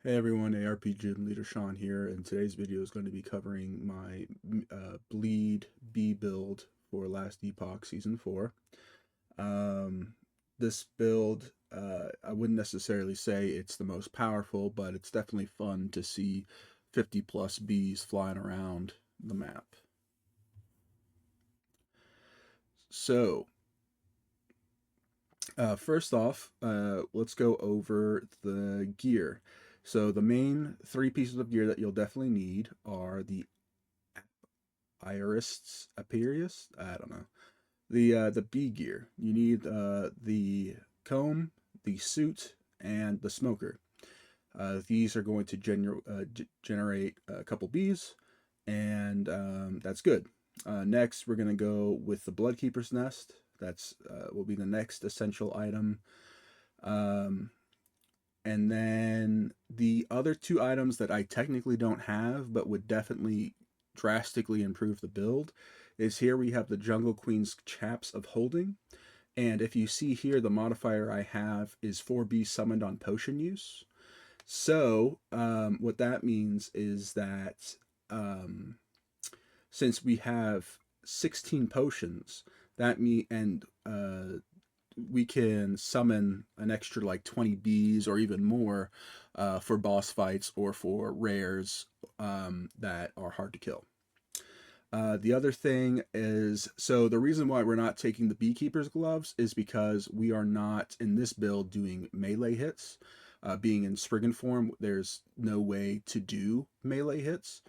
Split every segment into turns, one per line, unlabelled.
Hey everyone, ARP Gym Leader Sean here, and today's video is going to be covering my Bleed B build for last Epoch Season 4. Um, this build, I wouldn't necessarily say it's the most powerful, but it's definitely fun to see 50 plus bees flying around the map. So, first off, let's go over the gear. So the main three pieces of gear that you'll definitely need are the Apirius. I don't know. The B gear. You need the comb, the suit, and the smoker. These are going to generate a couple bees, and that's good. Next, we're gonna go with the Bloodkeeper's Nest. That's will be the next essential item. Um, and then the other two items that I technically don't have, but would definitely drastically improve the build, is here we have the Jungle Queen's Chaps of Holding. And if you see here, the modifier I have is 4B summoned on potion use. So what that means is that um, since we have 16 potions, we can summon an extra like 20 bees or even more for boss fights or for rares that are hard to kill. The other thing is, so the reason why we're not taking the Beekeeper's gloves is because we are not in this build doing melee hits. Being in Spriggan form, there's no way to do melee hits.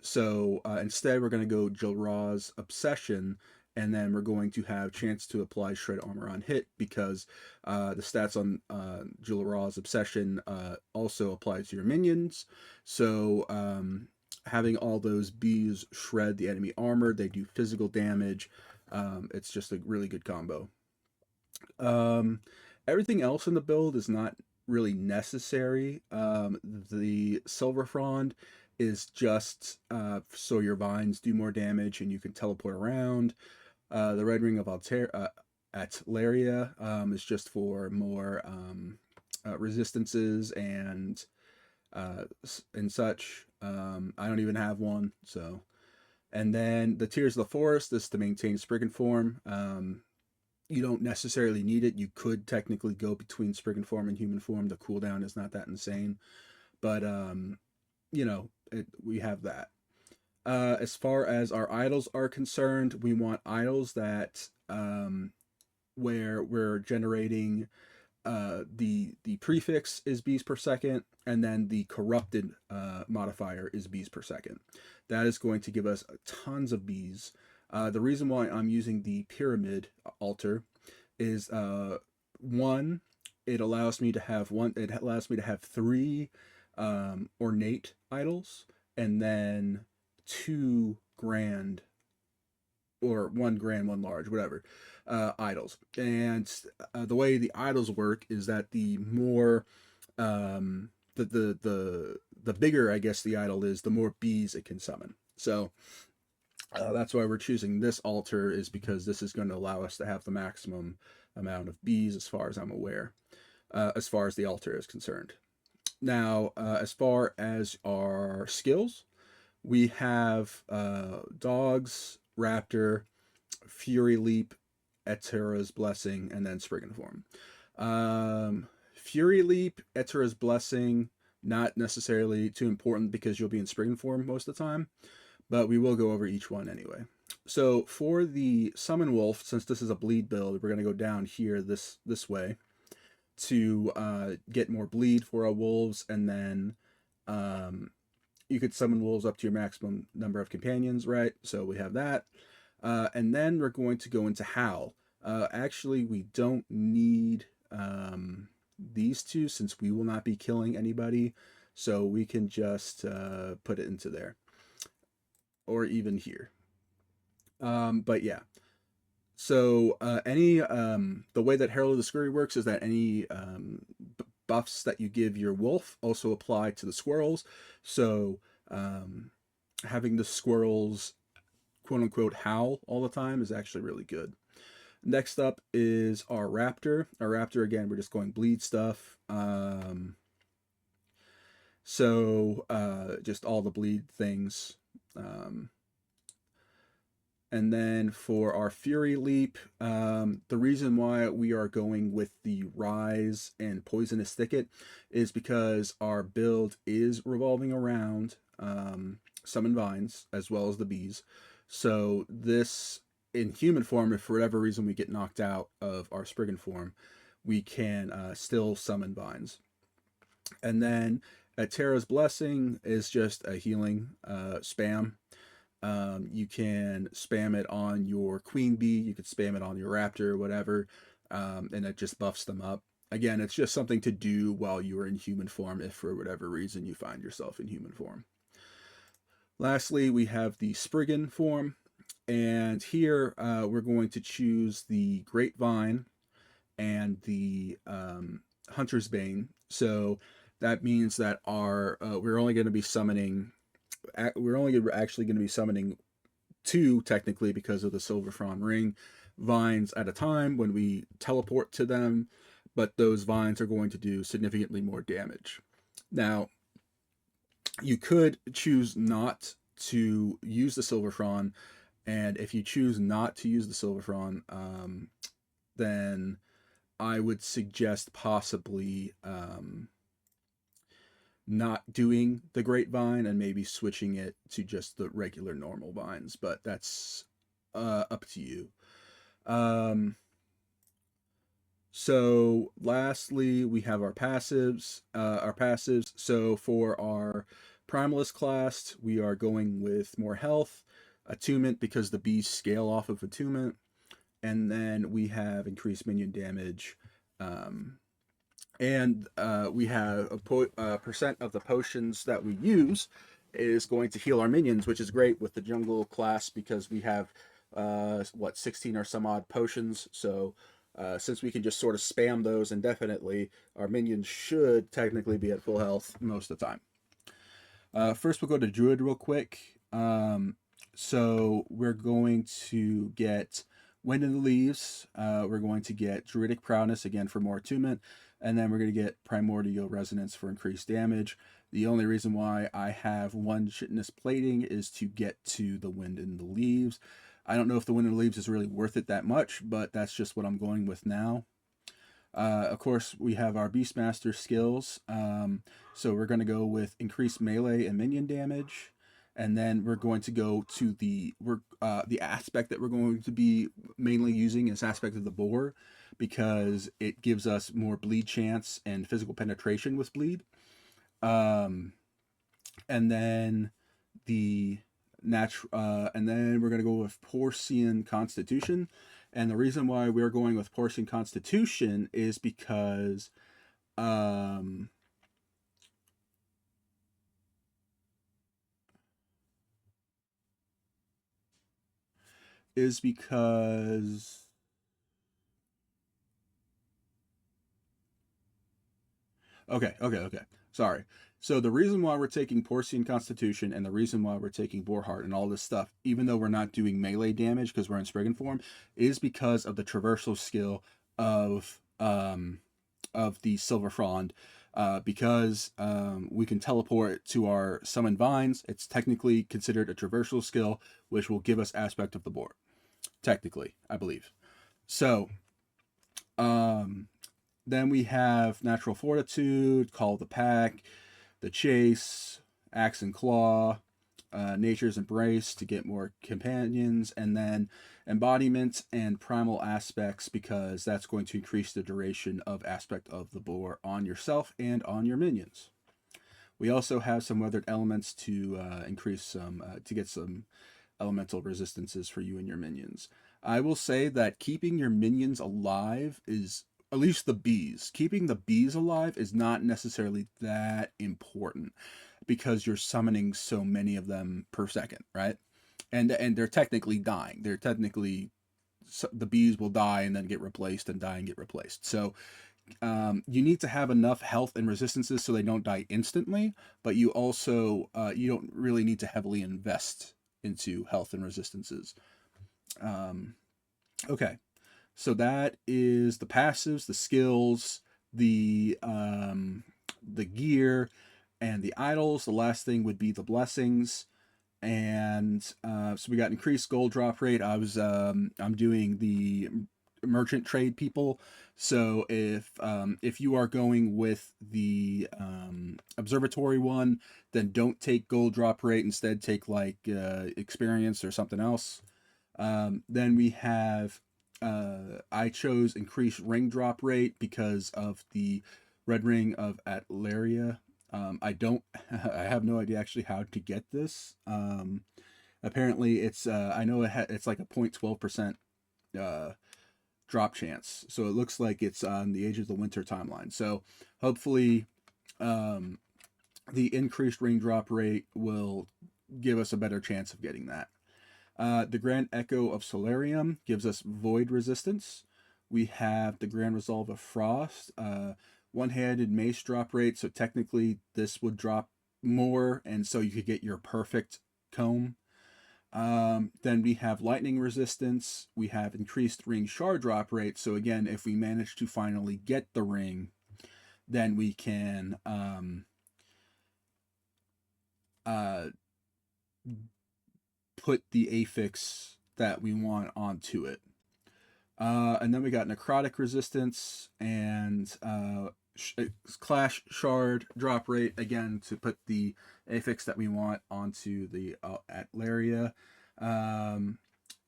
So instead, we're going to go Jilra's Obsession, and then we're going to have chance to apply Shred Armor on hit because the stats on Jilra's Obsession also apply to your minions. So having all those bees shred the enemy armor, they do physical damage. It's just a really good combo. Um, Everything else in the build is not really necessary. The Silver Frond is just so your vines do more damage and you can teleport around. The Red Ring of Atlaria is just for more resistances and such. I don't even have one, so. And then the Tears of the Forest is to maintain Spriggan form. You don't necessarily need it. You could technically go between Spriggan form and human form. The cooldown is not that insane, but we have that. As far as our idols are concerned, we want idols that where we're generating the prefix is bees per second, and then the corrupted modifier is bees per second. That is going to give us tons of bees. The reason why I'm using the pyramid altar is one, it allows me to have three ornate idols, and then two grand or one grand, one large, whatever, idols. And the way the idols work is that the more the bigger, I guess, the idol is, the more bees it can summon. So that's why we're choosing this altar, is because this is going to allow us to have the maximum amount of bees, as far as I'm aware, as far as the altar is concerned. Now, as far as our skills, we have dogs, raptor, fury leap, Etera's blessing, and then Spriggan form. Fury leap, Etera's blessing, not necessarily too important because you'll be in Spriggan form most of the time, but we will go over each one anyway. So for the summon wolf, since this is a bleed build, we're going to go down here this way to get more bleed for our wolves, and then you could summon wolves up to your maximum number of companions, right? So we have that. And then we're going to go into Howl. Actually, we don't need these two since we will not be killing anybody. So we can just put it into there. Or even here. But yeah. So the way that Herald of the Scurry works is that any buffs that you give your wolf also apply to the squirrels. So having the squirrels quote unquote howl all the time is actually really good. Next up is our raptor. Our raptor, again, we're just going bleed stuff. So just all the bleed things. Um, and then for our Fury Leap, the reason why we are going with the Rise and Poisonous Thicket is because our build is revolving around Summon Vines as well as the bees. So this, in human form, if for whatever reason we get knocked out of our Spriggan form, we can still summon vines. And then Terra's Blessing is just a healing spam. You can spam it on your queen bee, you could spam it on your raptor, whatever, and it just buffs them up. Again, it's just something to do while you are in human form if for whatever reason you find yourself in human form. Lastly, we have the Spriggan form, and here we're going to choose the Grapevine and the Hunter's Bane. So that means that our we're only going to be summoning we're only actually going to be summoning two technically because of the Silver Frond Ring vines at a time when we teleport to them, but those vines are going to do significantly more damage. Now, you could choose not to use the Silver Frond, and if you choose not to use the Silver Frond, then I would suggest possibly not doing the grapevine and maybe switching it to just the regular normal vines, but that's up to you. Um, so lastly, we have our passives. So for our Primalist class, we are going with more health, attunement because the bees scale off of attunement, and then we have increased minion damage. And we have a percent of the potions that we use is going to heal our minions, which is great with the jungle class because we have 16 or some odd potions. So since we can just sort of spam those indefinitely, our minions should technically be at full health most of the time. First, we'll go to Druid real quick. So we're going to get Wind in the Leaves. We're going to get Druidic Prowess again for more attunement, and then we're going to get Primordial Resonance for increased damage. The only reason why I have one Chitinous Plating is to get to the Wind in the Leaves. I don't know if the Wind in the Leaves is really worth it that much, but that's just what I'm going with now. Of course, we have our Beastmaster skills. So we're going to go with increased melee and minion damage. And then we're going to go to the aspect that we're going to be mainly using is aspect of the boar because it gives us more bleed chance and physical penetration with bleed. And then the and then we're going to go with Porcian Constitution. And the reason why we're going with Porcian Constitution is because is because okay. Sorry. So the reason why we're taking Porcian Constitution and the reason why we're taking Boarheart and all this stuff, even though we're not doing melee damage because we're in Spriggan form, is because of the traversal skill of the Silver Frond. Because we can teleport to our Summon Vines, it's technically considered a traversal skill, which will give us aspect of the board. Technically, I believe. So, then we have Natural Fortitude, Call of the Pack, The Chase, Axe and Claw, Nature's Embrace to get more companions, and then Embodiment and Primal Aspects because that's going to increase the duration of aspect of the boar on yourself and on your minions. We also have some weathered elements to increase some to get some elemental resistances for you and your minions. I will say that keeping your minions alive is, at least the bees, keeping the bees alive is not necessarily that important because you're summoning so many of them per second, right? And they're technically dying. They're technically the bees will die and then get replaced and die and get replaced. So you need to have enough health and resistances so they don't die instantly, but you also you don't really need to heavily invest into health and resistances. Um, okay, so that is the passives, the skills, the gear, and the idols. The last thing would be the blessings. And so we got increased gold drop rate. I'm doing the merchant trade people. So if you are going with the observatory one, then don't take gold drop rate. Instead, take like experience or something else. Then we have I chose increased ring drop rate because of the red ring of Atlaria. I don't I have no idea actually how to get this. Apparently it's I know it's like a 0.12% drop chance. So it looks like it's on the Age of the Winter timeline. So hopefully the increased ring drop rate will give us a better chance of getting that. The Grand Echo of Solarium gives us void resistance. We have the Grand Resolve of Frost, one-handed mace drop rate. So technically this would drop more, and so you could get your perfect comb. Then we have lightning resistance. We have increased ring shard drop rate. So again, if we manage to finally get the ring, then we can put the affix that we want onto it. And then we got necrotic resistance and clash shard drop rate, again to put the affix that we want onto the Atlaria. And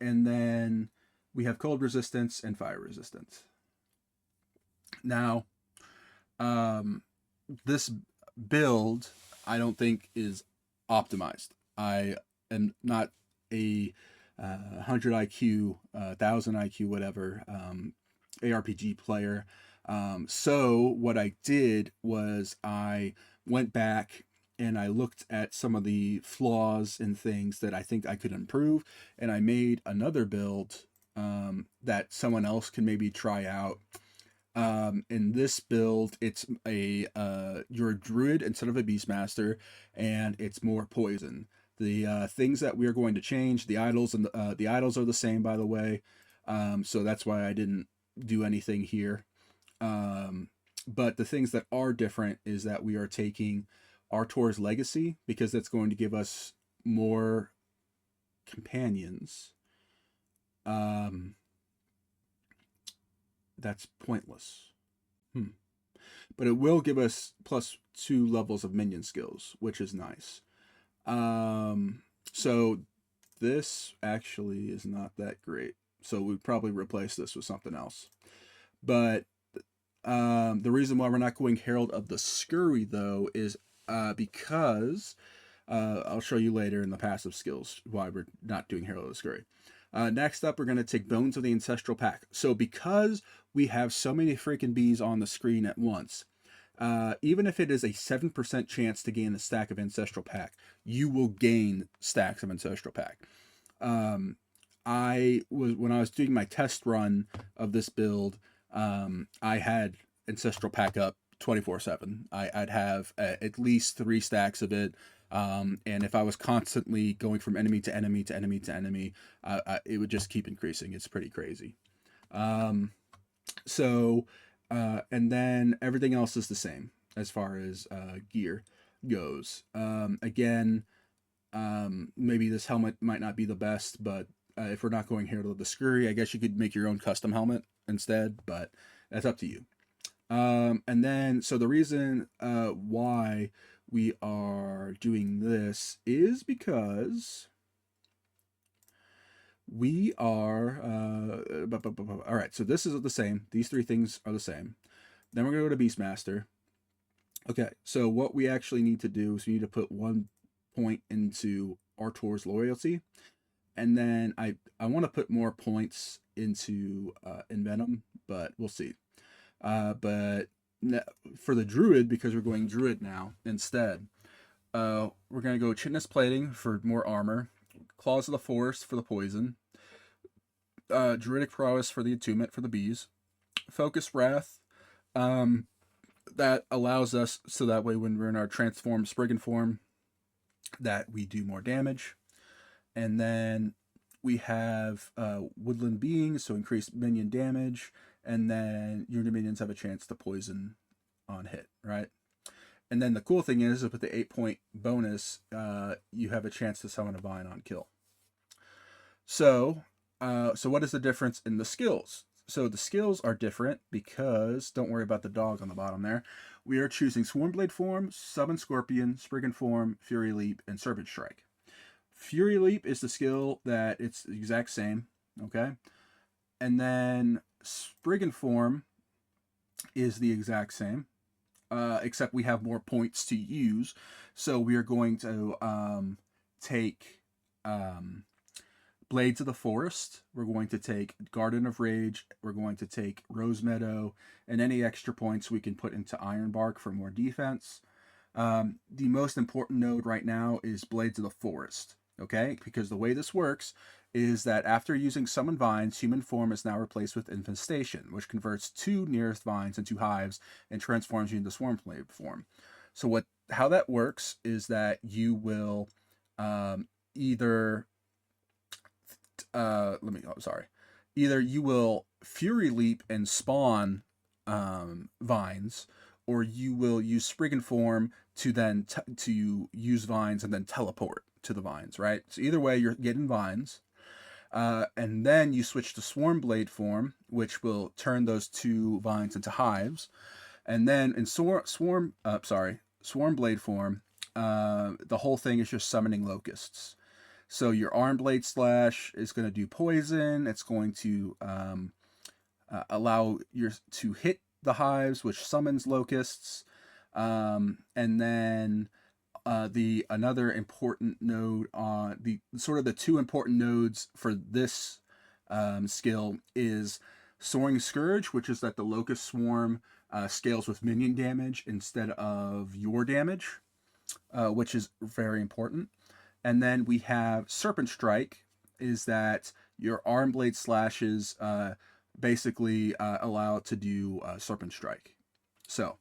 then we have cold resistance and fire resistance. Now, this build I don't think is optimized. I am not a 100 IQ, 1000 IQ, whatever, ARPG player. So what I did was I went back and I looked at some of the flaws and things that I think I could improve, and I made another build that someone else can maybe try out. In this build, it's you're a druid instead of a beastmaster, and it's more poison. The things that we are going to change, the idols and the idols are the same, by the way. So that's why I didn't do anything here. But the things that are different is that we are taking Artor's Legacy, because that's going to give us more companions. That's pointless. But it will give us +2 levels of minion skills, which is nice. So this actually is not that great. So we'd probably replace this with something else. But the reason why we're not going Herald of the Scurry, though, is because I'll show you later in the passive skills why we're not doing Herald of the Scurry. Next up, we're going to take Bones of the Ancestral Pack. So because we have so many freaking bees on the screen at once, even if it is a 7% chance to gain a stack of Ancestral Pack, you will gain stacks of Ancestral Pack. When I was doing my test run of this build, I had Ancestral Pack up 24/7. I'd have at least 3 stacks of it. And if I was constantly going from enemy to enemy to enemy to enemy, it would just keep increasing. It's pretty crazy. And then everything else is the same as far as gear goes. Again, maybe this helmet might not be the best, but if we're not going here to the Scurry, I guess you could make your own custom helmet instead, but that's up to you. And then, so the reason why we are doing this is because we are all right, so this is the same. These 3 things are the same. Then we're gonna go to Beastmaster. Okay, so what we actually need to do is we need to put 1 point into Artor's Loyalty, and then I want to put more points into Envenom, but we'll see. But for the Druid, because we're going Druid now instead, we're going to go Chitinous Plating for more armor, Claws of the Forest for the poison, Druidic Prowess for the attunement for the bees, Focus Wrath, that allows us, so that way when we're in our transformed Spriggan form, that we do more damage. And then we have Woodland Beings, so increased minion damage, and then your minions have a chance to poison on hit, right? And then the cool thing is, with the 8-point bonus, you have a chance to summon a vine on kill. So, so what is the difference in the skills? So the skills are different because, don't worry about the dog on the bottom there. We are choosing Swarmblade Form, Summon Scorpion, Spriggan Form, Fury Leap, and Serpent Strike. Fury Leap is the skill that it's the exact same, okay? And then Spriggan Form is the exact same, except we have more points to use. So we are going to take Blades of the Forest. We're going to take Garden of Rage. We're going to take Rose Meadow, and any extra points we can put into Ironbark for more defense. The most important node right now is Blades of the Forest, okay? Because the way this works is that after using Summon Vines, Human Form is now replaced with Infestation, which converts 2 nearest vines into hives and transforms you into Swarmblade form. So how that works is that you will either either you will Fury Leap and spawn vines, or you will use Spriggan Form to then to use vines and then teleport to the vines, right? So either way, you're getting vines. And then you switch to Swarmblade Form, which will turn those 2 vines into hives. And then in Swarmblade Form, the whole thing is just summoning locusts. So your Armblade Slash is going to do poison. It's going to allow you to hit the hives, which summons locusts. And then another important node on the 2 important nodes for this skill is Soaring Scourge, which is that the locust swarm scales with minion damage instead of your damage, which is very important. And then we have Serpent Strike, is that your Armblade Slashes basically allow it to do Serpent Strike. So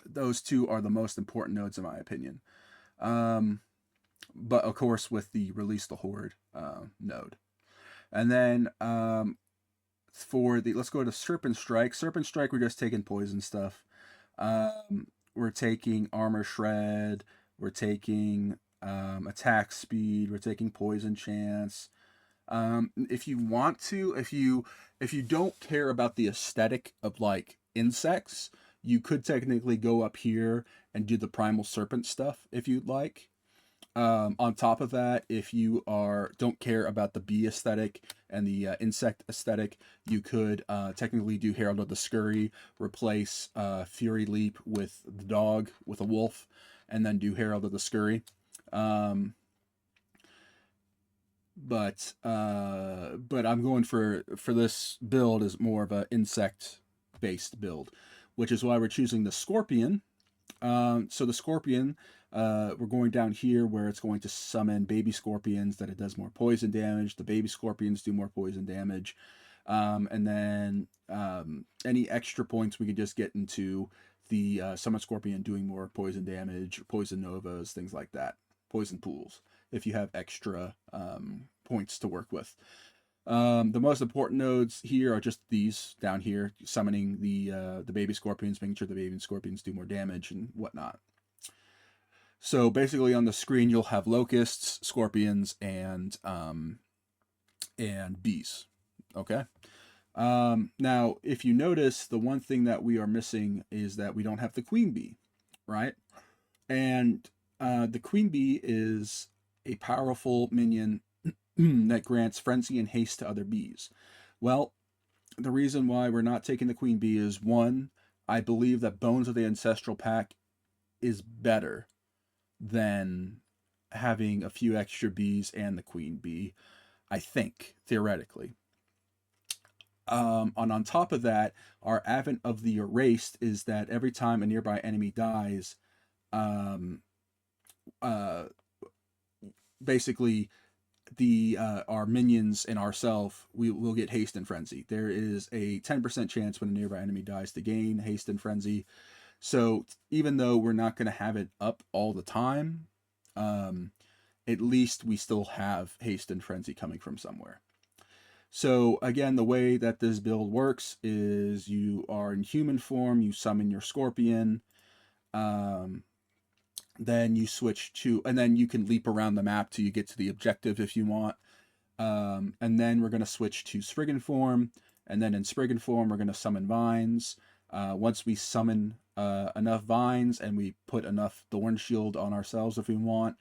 those 2 are the most important nodes in my opinion. But of course with the Release the Horde node. And then let's go to Serpent Strike. Serpent Strike, we're just taking poison stuff. We're taking Armor Shred. We're taking attack speed. We're taking poison chance. If you want to, if you don't care about the aesthetic of like insects, you could technically go up here and do the primal serpent stuff if you'd like. On top of that, if you don't care about the bee aesthetic and the insect aesthetic, you could technically do Herald of the Scurry, replace Fury Leap with the dog, with a wolf, and then do Herald of the Scurry. But I'm going for this build is more of an insect based build, which is why we're choosing the Scorpion. So the Scorpion, we're going down here where it's going to summon baby scorpions that it does more poison damage. The baby scorpions do more poison damage. And then any extra points we could just get into the summon scorpion doing more poison damage, poison novas, things like that. Poison pools, if you have extra points to work with. The most important nodes here are just these down here, summoning the baby scorpions, making sure the baby scorpions do more damage and whatnot. So basically on the screen you'll have locusts, scorpions, and bees. Okay. Now, if you notice, the one thing that we are missing is that we don't have the queen bee, right? And the queen bee is a powerful minion that grants frenzy and haste to other bees. Well, the reason why we're not taking the queen bee is, one, I believe that Bones of the Ancestral Pack is better than having a few extra bees and the queen bee, I think, theoretically. On top of that, our Advent of the Erased is that every time a nearby enemy dies, basically our minions and ourselves, we will get haste and frenzy. There is a 10% chance when a nearby enemy dies to gain haste and frenzy. So even though we're not going to have it up all the time, at least we still have haste and frenzy coming from somewhere. So again, the way that this build works is you are in human form, you summon your scorpion, Um, then you switch to, and then you can leap around the map till you get to the objective if you want. And then we're going to switch to Spriggan form, and then in Spriggan form we're going to summon vines. Once we summon enough vines and we put enough Thorn Shield on ourselves if we want,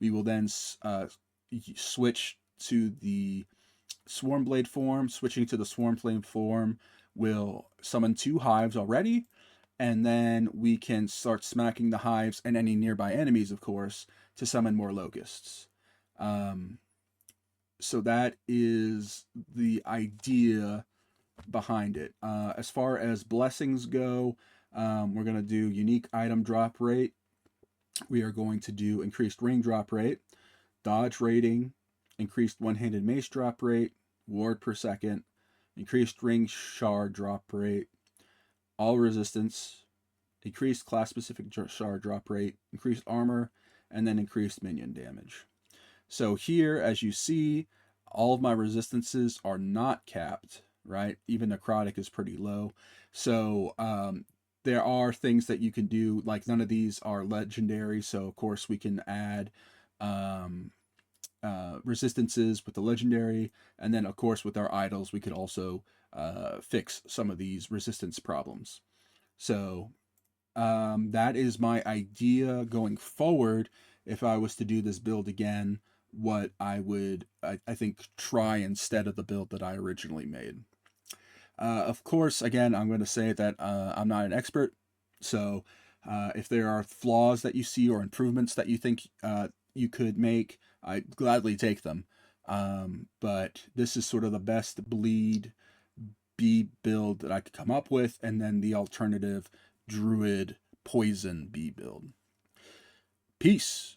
we will then switch to the Swarmblade form. Switching to the Swarmflame form will summon 2 hives already, and then we can start smacking the hives and any nearby enemies, of course, to summon more locusts. So that is the idea behind it. As far as blessings go, we're going to do unique item drop rate. We are going to do increased ring drop rate, dodge rating, increased one-handed mace drop rate, ward per second, increased ring shard drop rate, all resistance, increased class-specific shard drop rate, increased armor, and then increased minion damage. So here, as you see, all of my resistances are not capped, right? Even necrotic is pretty low. So there are things that you can do, like none of these are legendary, so of course we can add resistances with the legendary, and then of course with our idols we could also fix some of these resistance problems. So that is my idea going forward. If I was to do this build again, what I would, I think, try instead of the build that I originally made. Of course, again, I'm going to say that I'm not an expert. So if there are flaws that you see or improvements that you think you could make, I'd gladly take them. But this is sort of the best bleed bee build that I could come up with, and then the alternative druid poison bee build. Peace.